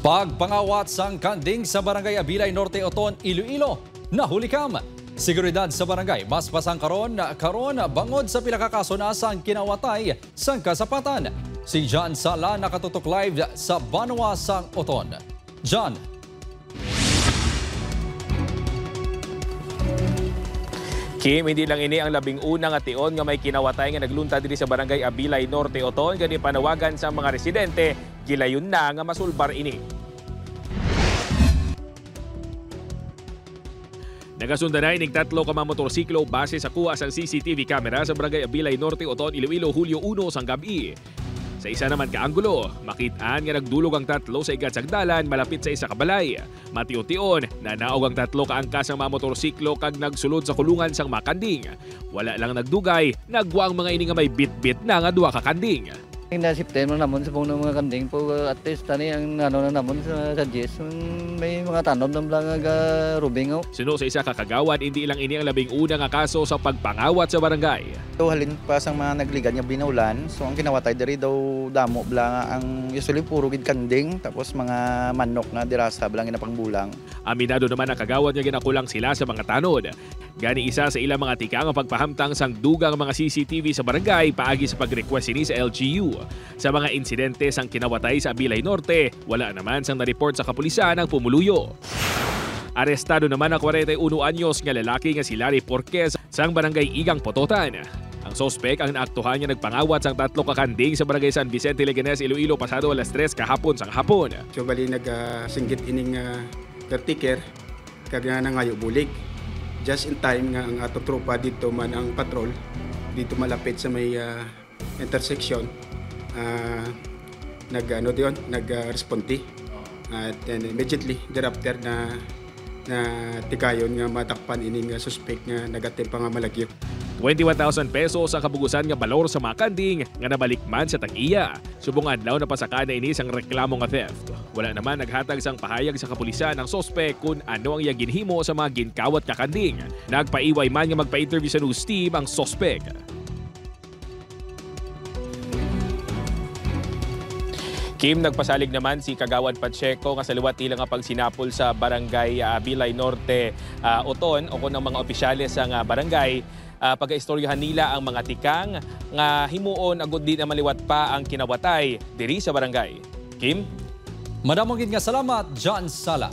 Pagpangawat sang kanding sa Barangay Abilay Norte Oton, Iloilo, nahuli kam. Seguridad sa barangay, mas pasang karon bangod sa pilakakaso na sang kinawatay sang kasapatan. Si John Sala nakatutok live sa Banwa sang Oton. John. Kim, hindi lang ini ang labing unang ation nga may kinawatay nga naglunta diri sa Barangay Abilay Norte Oton, gani panawagan sa mga residente, gilayon na nga masulbar ini. Nagasunda na ining 3 ka mga motorsiklo base sa kuha sang CCTV camera sa Barangay Abilay Norte Oton, Iloilo, Hulyo 1 sang gabi. Sa isa naman ka anggulo, makitaan nga nagdulog ang 3 sa igat sang dalan malapit sa isa ka balay. Matiyon-tion na naog ang 3 ka angkas ng mga motorsiklo kag nagsulod sa kulungan sang makanding. Wala lang nagdugay, nagwa ang mga ini nga may bit-bit na nga 2 ka kanding. Nasipten mo naman sa pong mga kanding po at least tani ang ano na naman sa GS may mga tanom ng lang rubingaw. Suno sa isa kakagawan, hindi lang ini ang labing una nga kaso sa pagpangawat sa barangay. So halin pa sa mga nagligan nga binaulan, so ang kinawatay diri daw damo bla ang usually puro gid kanding tapos mga manok na dirasa blang ginapangbulang. Aminado naman ang kagawad nga ginakulang sila sa mga tanod. Gani isa sa ilang mga tika nga pagpahamtang sang dugang mga CCTV sa barangay paagi sa pag-request ini sa LGU. Sa mga insidente sang kinawatay sa Abilay Norte, wala naman sang na-report sa kapulisan ang pumuluyo. Arestado naman ang 41 anyos nga lalaki nga si Larry Porquez sang barangay Igang Pototan. Ang sospek ang naaktuhan niya nagpangawat sang 3 ka kanding sa barangay San Vicente Leganes, Iloilo pasado alas 3 kahapon sang hapon. So bali nagsinggit ining caretaker kag nangayo bulig. Just in time nga ang atong tropa dito man ang patrol dito malapit sa may intersection. Nag-respondi at then immediately thereafter na tikayon nga matakpan ining suspect nga nagatempa nga malagyo. 21,000 pesos ang kabugusan nga balor sa mga kanding nga nabalikman sa tag-iya. Subong adlaw na pasaka na ini sang reklamo nga theft. Wala naman naghatag sang pahayag sa kapulisan ang sospek kung ano ang iyang ginhimo sa mga ginkawat ka kanding. Nagpaiway man nga magpa-interview sa news team ang sospek. Kim, nagpasalig naman si Kagawad Pacheco nga saliwat ilang nga pagsinapol sa Barangay Abilay Norte Oton o kung ang mga opisyales sa barangay pag-istoryahan nila ang mga tikang nga himuon agud di na maliwat pa ang kinawatay diri sa barangay. Kim? Madamong gid nga salamat, John Sala.